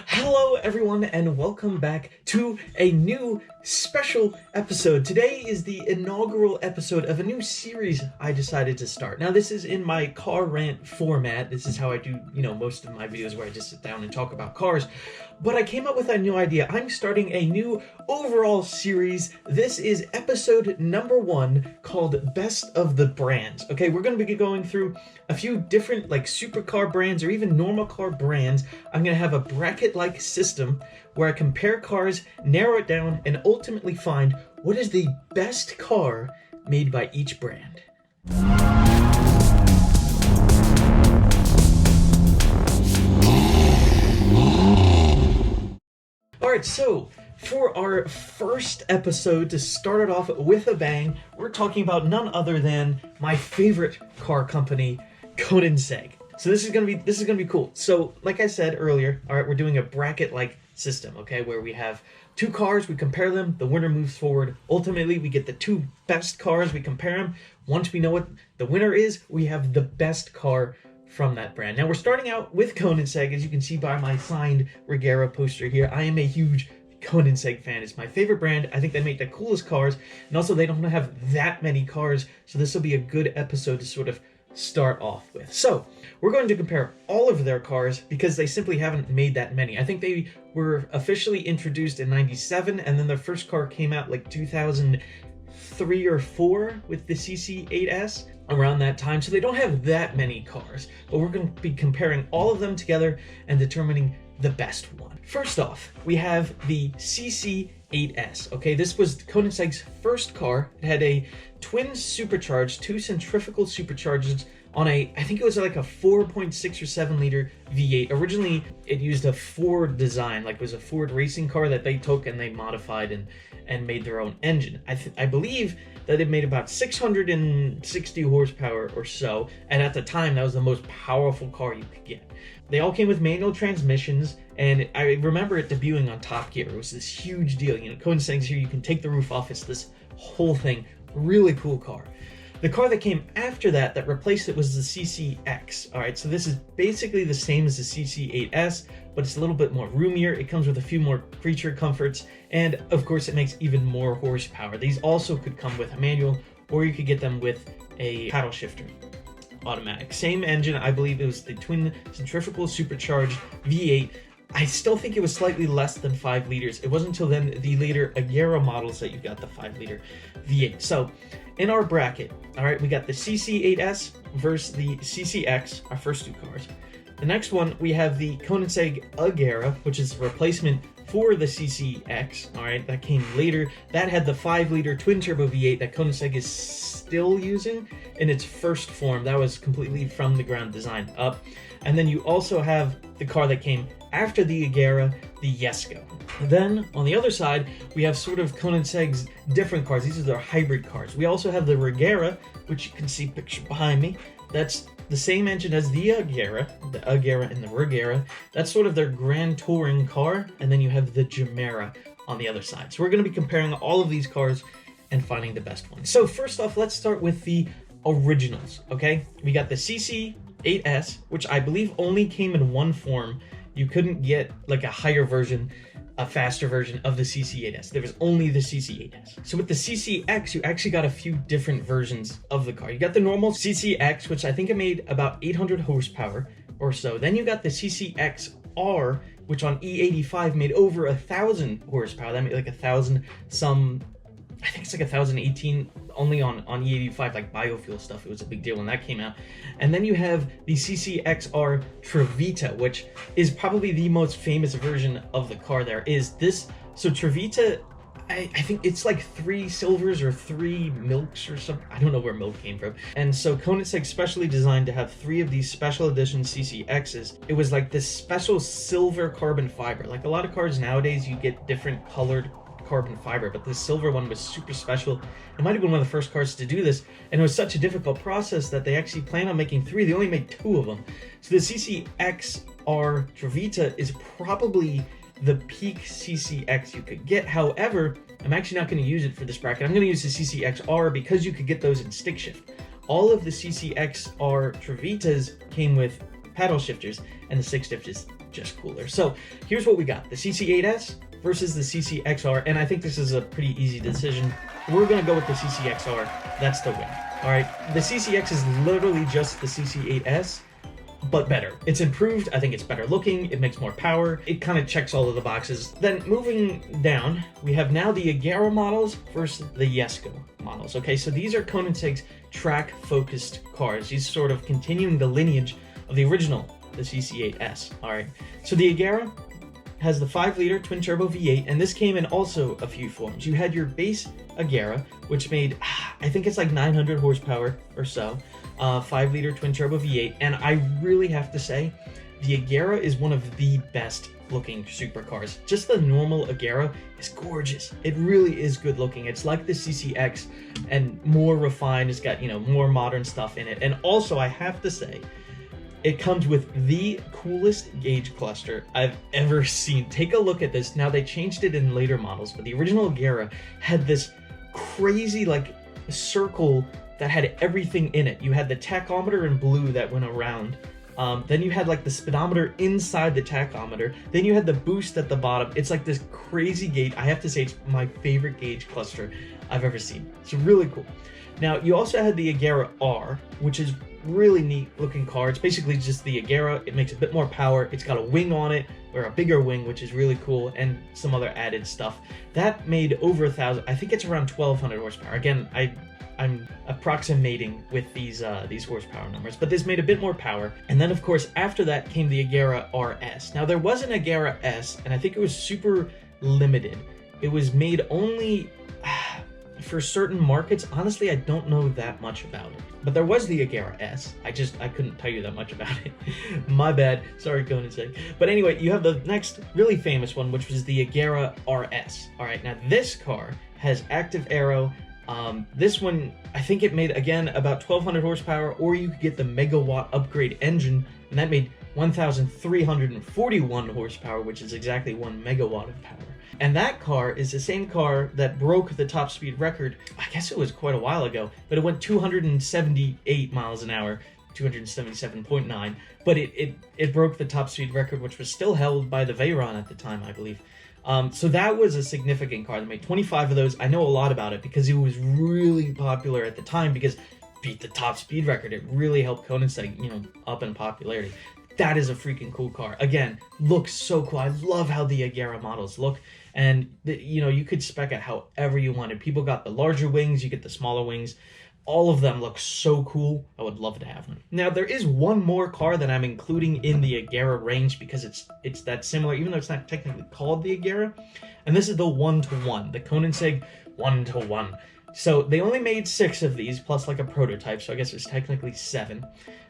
Hello everyone and welcome back to a new special episode. Today is the inaugural episode of a new series I decided to start. Now this is in my car rant format. This is how I do, most of my videos where I just sit down and talk about cars. But I came up with a new idea. I'm starting a new overall series. This is episode number 1 called Best of the Brands. Okay, we're going to be going through a few different supercar brands or even normal car brands. I'm going to have a bracket-like system where I compare cars, narrow it down, and ultimately find what is the best car made by each brand. Alright, so for our first episode, to start it off with a bang, we're talking about none other than my favorite car company, Koenigsegg. So this is gonna be cool. So like I said earlier, all right, we're doing a bracket-like system, okay, where we have two cars, we compare them, the winner moves forward. Ultimately, we get the two best cars, we compare them. Once we know what the winner is, we have the best car from that brand. Now we're starting out with Koenigsegg, as you can see by my signed Regera poster here. I am a huge Koenigsegg fan. It's my favorite brand. I think they make the coolest cars, and also they don't have that many cars, so this will be a good episode to sort of start off with. So we're going to compare all of their cars because they simply haven't made that many. I think they were officially introduced in '97, and then their first car came out like 2003 or 4 with the CC8S around that time. So they don't have that many cars, but we're going to be comparing all of them together and determining the best one. First off, we have the CC8S. Okay, this was Koenigsegg's first car. It had a twin supercharged, 2 centrifugal superchargers on I think it was like a 4.6 or 7 liter V8. Originally, it used a Ford design, like it was a Ford racing car that they took and they modified and made their own engine. I believe that it made about 660 horsepower or so, and at the time, that was the most powerful car you could get. They all came with manual transmissions, and I remember it debuting on Top Gear. It was this huge deal. Koenigsegg's here, you can take the roof off. It's this whole thing. Really cool car. The car that came after that replaced it was the CCX. All right, so this is basically the same as the CC8S, but it's a little bit more roomier. It comes with a few more creature comforts, and of course it makes even more horsepower. These also could come with a manual, or you could get them with a paddle shifter. Automatic. Same engine, I believe it was the twin centrifugal supercharged V8. I still think it was slightly less than 5 liters. It wasn't until then the later Agera models that you got the 5 liter V8. So in our bracket, all right, we got the CC8S versus the CCX, our first two cars. The next one, we have the Koenigsegg Agera, which is a replacement for the CCX, all right, that came later. That had the 5 liter twin turbo V8 that Koenigsegg is still using in its first form. That was completely from the ground design up. And then you also have the car that came after the Agera, the Jesko. Then on the other side, we have sort of Koenigsegg's different cars. These are their hybrid cars. We also have the Regera, which you can see pictured behind me. That's the same engine as the Agera and the Regera. That's sort of their grand touring car. And then you have the Gemera on the other side. So we're going to be comparing all of these cars and finding the best one. So first off, let's start with the originals, okay? We got the CC8S, which I believe only came in one form. You couldn't get like a higher version, a faster version of the CC8S. There was only the CC8S. So with the CCX, you actually got a few different versions of the car. You got the normal CCX, which I think it made about 800 horsepower or so. Then you got the CCXR, which on E85 made over 1,000 horsepower. That made like 1,000 some, I think it's like 1,018 only on E85, like biofuel stuff. It was a big deal when that came out. And then you have the CCXR Trevita, which is probably the most famous version of the car there is this. So Trevita, I think it's like 3 silvers or 3 milks or something. I don't know where milk came from. And so Koenigsegg specially designed to have 3 of these special edition CCXs. It was like this special silver carbon fiber. Like a lot of cars nowadays, you get different colored carbon fiber, but this silver one was super special. It might have been one of the first cars to do this, and it was such a difficult process that they actually planned on making 3. They only made 2 of them. So the CCXR Trevita is probably the peak CCX you could get. However, I'm actually not going to use it for this bracket. I'm going to use the CCXR because you could get those in stick shift. All of the CCXR Trevitas came with paddle shifters, and the stick shifters just cooler. So here's what we got. The CC8S versus the CCXR, and I think this is a pretty easy decision. We're gonna go with the CCXR. That's the win. All right, the CCX is literally just the CC8S, but better. It's improved. I think it's better looking. It makes more power. It kind of checks all of the boxes. Then moving down, we have now the Agera models versus the Jesko models. Okay, so these are Koenigsegg's track-focused cars. These sort of continuing the lineage of the original, the CC8S. All right, so the Agera has the 5-liter twin-turbo V8, and this came in also a few forms. You had your base Agera, which made, I think it's like 900 horsepower or so, 5-liter twin-turbo V8, and I really have to say, the Agera is one of the best looking supercars. Just the normal Agera is gorgeous. It really is good looking. It's like the CCX and more refined. It's got, more modern stuff in it. And also, I have to say, it comes with the coolest gauge cluster I've ever seen. Take a look at this. Now, they changed it in later models, but the original Agera had this crazy, circle that had everything in it. You had the tachometer in blue that went around. Then you had, the speedometer inside the tachometer. Then you had the boost at the bottom. It's like this crazy gauge. I have to say, it's my favorite gauge cluster I've ever seen. It's really cool. Now, you also had the Agera R, which is really neat looking car. It's basically just the Agera. It makes a bit more power. It's got a wing on it, or a bigger wing, which is really cool, and some other added stuff. That made over 1,000. I think it's around 1,200 horsepower. Again, I'm approximating with these horsepower numbers, but this made a bit more power. And then, of course, after that came the Agera RS. Now, there was an Agera S, and I think it was super limited. It was made only for certain markets. Honestly, I don't know that much about it. But there was the Agera S. I couldn't tell you that much about it. My bad. Sorry, Koenigsegg. But anyway, you have the next really famous one, which was the Agera RS. All right, now this car has active aero. This one, I think it made, again, about 1,200 horsepower, or you could get the megawatt upgrade engine, and that made 1,341 horsepower, which is exactly 1 megawatt of power. And that car is the same car that broke the top speed record. I guess it was quite a while ago, but it went 278 miles an hour, 277.9. But it broke the top speed record, which was still held by the Veyron at the time, I believe. So that was a significant car. They made 25 of those. I know a lot about it because it was really popular at the time because it beat the top speed record. It really helped Koenigsegg, up in popularity. That is a freaking cool car. Again, looks so cool. I love how the Agera models look. And, you could spec it however you wanted. People got the larger wings, you get the smaller wings. All of them look so cool. I would love to have them. Now, there is one more car that I'm including in the Agera range because it's that similar, even though it's not technically called the Agera. And this is the 1-to-1, the Koenigsegg 1-to-1. So they only made 6 of these, plus a prototype, so I guess it's technically 7.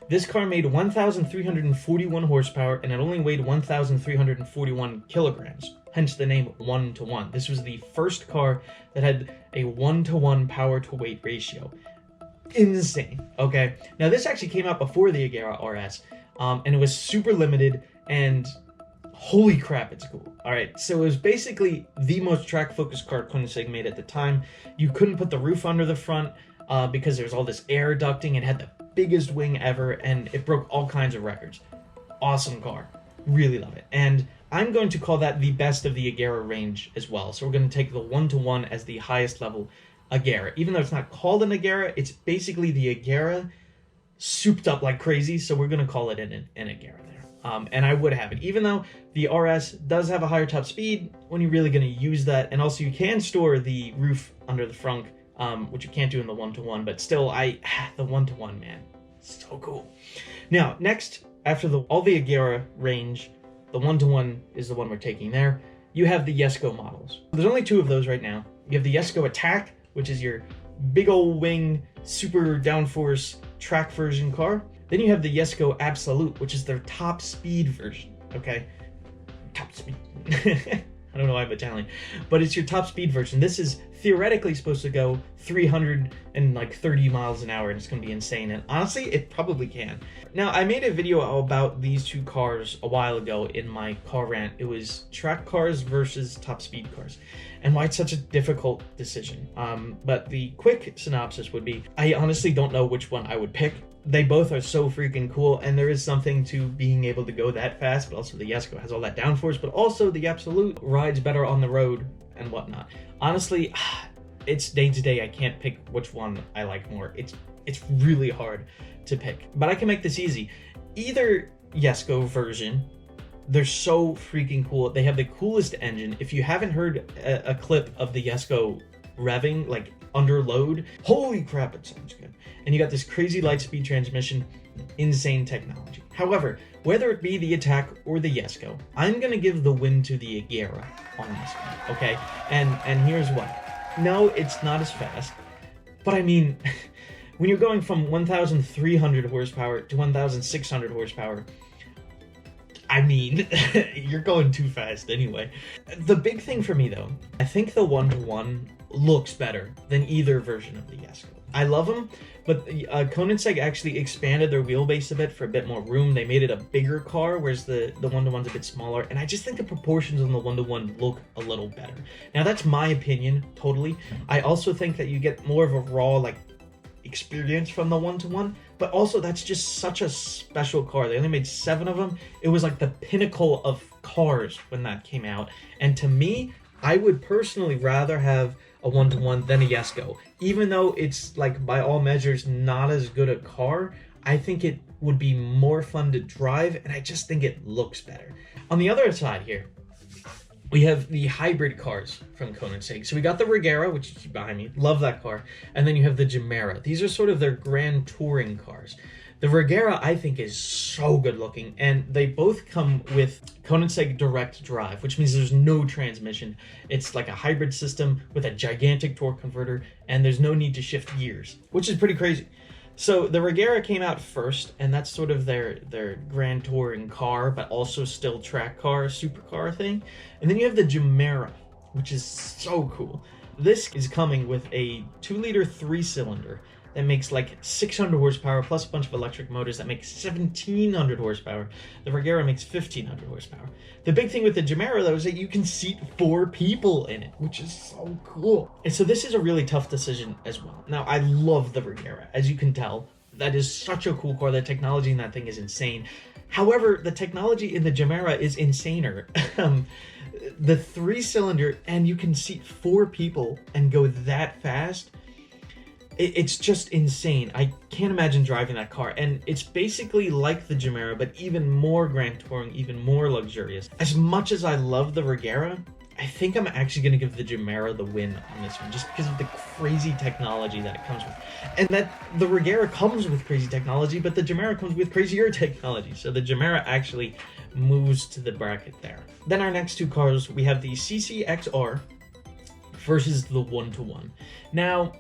This car made 1,341 horsepower, and it only weighed 1,341 kilograms, hence the name 1-to-1. This was the first car that had a 1-to-1 power-to-weight ratio. Insane, okay? Now, this actually came out before the Agera RS, and it was super limited, and holy crap, it's cool. All right, so it was basically the most track-focused car Koenigsegg made at the time. You couldn't put the roof under the front because there's all this air ducting. It had the biggest wing ever, and it broke all kinds of records. Awesome car. Really love it. And I'm going to call that the best of the Agera range as well. So we're going to take the 1-to-1 as the highest level Agera. Even though it's not called an Agera, it's basically the Agera souped up like crazy, so we're going to call it an Agera there. And I would have it. Even though the RS does have a higher top speed, when you're really going to use that, and also you can store the roof under the frunk, which you can't do in the 1-to-1, but still, the 1-to-1, man, so cool. Now, next, after all the Agera range, the 1-to-1 is the one we're taking there. You have the Jesko models. There's only 2 of those right now. You have the Jesko Attack, which is your big old wing, super downforce track version car. Then you have the Jesko Absolute, which is their top speed version, okay? Top speed. I don't know why I'm Italian, but it's your top speed version. This is theoretically supposed to go 330 miles an hour, and it's going to be insane. And honestly, it probably can. Now, I made a video about these 2 cars a while ago in my car rant. It was track cars versus top speed cars, and why it's such a difficult decision. But the quick synopsis would be, I honestly don't know which one I would pick. they both are so freaking cool, and there is something to being able to go that fast, but also the Jesko has all that downforce, but also the Absolute rides better on the road and whatnot. Honestly, it's day to day. I can't pick which one I like more. It's really hard to pick, but I can make this easy. Either Jesko version, they're so freaking cool. They have the coolest engine. If you haven't heard a clip of the Jesko revving, like under load, holy crap, it sounds good. And you got this crazy light speed transmission, insane technology. However, whether it be the Attack or the Jesko, I'm gonna give the win to the Agera on this one, okay? And here's why. No, it's not as fast, but I mean, when you're going from 1,300 horsepower to 1,600 horsepower, I mean, you're going too fast anyway. The big thing for me though, I think the 1-to-1 looks better than either version of the Jesko. I love them, but Koenigsegg actually expanded their wheelbase a bit for a bit more room. They made it a bigger car, whereas the 1-to-1's a bit smaller, and I just think the proportions on the 1-to-1 look a little better. Now that's my opinion, totally. I also think that you get more of a raw, like, experience from the 1-to-1, but also that's just such a special car. They only made 7 of them. It was like the pinnacle of cars when that came out, and to me, I would personally rather have a 1-to-1 than a Jesko. Even though it's, like, by all measures not as good a car, I think it would be more fun to drive, and I just think it looks better. On the other side here, we have the hybrid cars from Koenigsegg. So we got the Regera, which you see behind me, love that car, and then you have the Gemera. These are sort of their grand touring cars. The Regera, I think, is so good looking, and they both come with Koenigsegg direct drive, which means there's no transmission. It's like a hybrid system with a gigantic torque converter, and there's no need to shift gears, which is pretty crazy. So the Regera came out first, and that's sort of their grand touring car, but also still track car, supercar thing. And then you have the Gemera, which is so cool. This is coming with a 2-liter 3-cylinder that makes like 600 horsepower plus a bunch of electric motors that make 1,700 horsepower. The Regera makes 1,500 horsepower. The big thing with the Gemera though is that you can seat 4 people in it, which is so cool. And so this is a really tough decision as well. Now, I love the Regera, as you can tell. That is such a cool car. The technology in that thing is insane. However, the technology in the Gemera is insaner. The 3-cylinder, and you can seat 4 people and go that fast. It's just insane. I can't imagine driving that car, and it's basically like the Gemera, but even more grand touring, even more luxurious. As much as I love the Regera, I think I'm actually going to give the Gemera the win on this one, just because of the crazy technology that it comes with. And that the Regera comes with crazy technology, but the Gemera comes with crazier technology, so the Gemera actually moves to the bracket there. Then our next 2 cars, we have the CCXR versus the 1-to-1. Now,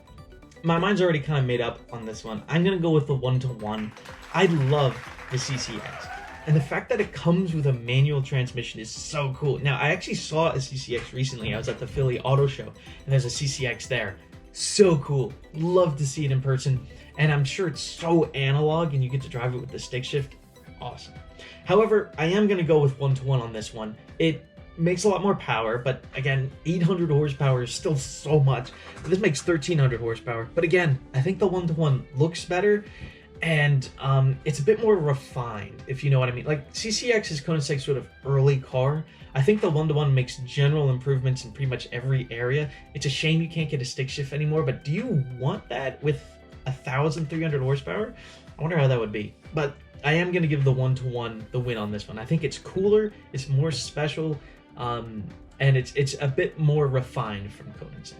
my mind's already kind of made up on this one. I'm going to go with the 1-to-1. I love the CCX. And the fact that it comes with a manual transmission is so cool. Now, I actually saw a CCX recently. I was at the Philly Auto Show, and there's a CCX there. So cool. Love to see it in person. And I'm sure it's so analog, and you get to drive it with the stick shift. Awesome. However, I am going to go with 1-to-1 on this one. It makes a lot more power, but again, 800 horsepower is still so much. This makes 1,300 horsepower, but again, I think the 1-to-1 looks better, and it's a bit more refined, if you know what I mean. Like, CCX is Koenigsegg's sort of early car. I think the 1-to-1 makes general improvements in pretty much every area. It's a shame you can't get a stick shift anymore, but do you want that with 1,300 horsepower? I wonder how that would be. But I am going to give the 1-to-1 the win on this one. I think it's cooler, it's more special, and it's a bit more refined from Koenigsegg.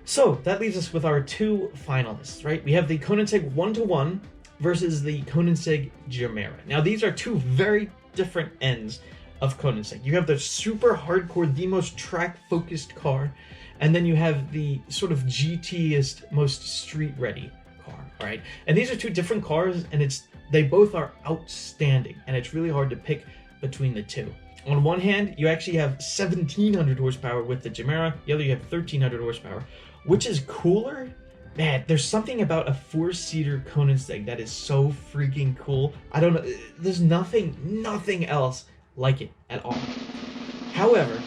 So that leaves us with our 2 finalists, right? We have the Koenigsegg 1-to-1 versus the Koenigsegg Gemera. Now, these are 2 very different ends of Koenigsegg. You have the super hardcore, the most track-focused car, and then you have the sort of GT-est, most street-ready car, right? And these are 2 different cars, and they both are outstanding, and it's really hard to pick between the 2. On one hand, you actually have 1,700 horsepower with the Gemera. The other, you have 1,300 horsepower. Which is cooler? Man, there's something about a 4-seater Koenigsegg that is so freaking cool. I don't know. There's nothing else like it at all. However,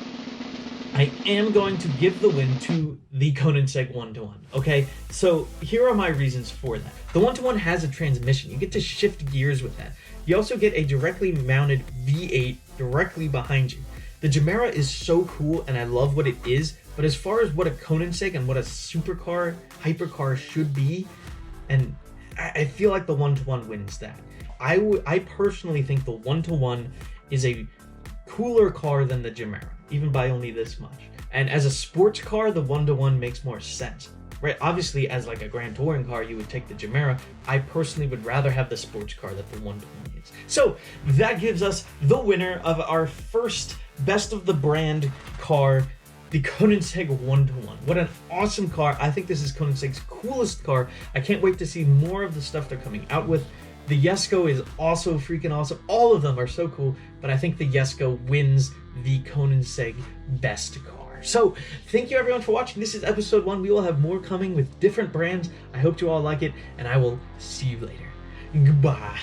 I am going to give the win to the Koenigsegg 1-1. Okay, so here are my reasons for that. The 1-1 has a transmission. You get to shift gears with that. You also get a directly mounted V8 directly behind you. The Gemera is so cool and I love what it is, but as far as what a Koenigsegg and what a supercar, hypercar should be, and I feel like the 1-1 wins that. I personally think the 1-1 is a cooler car than the Gemera, even by only this much. And as a sports car, the 1-1 makes more sense. Right, obviously as like a Grand Touring car, you would take the Gemera. I personally would rather have the sports car that the 1-1 is. So that gives us the winner of our first best of the brand car, the Koenigsegg 1-1. What an awesome car. I think this is Koenigsegg's coolest car. I can't wait to see more of the stuff they're coming out with. The Jesko is also freaking awesome. All of them are so cool, but I think the Jesko wins the Koenigsegg best car. So, thank you everyone for watching. This is episode 1. We will have more coming with different brands. I hope you all like it, and I will see you later. Goodbye.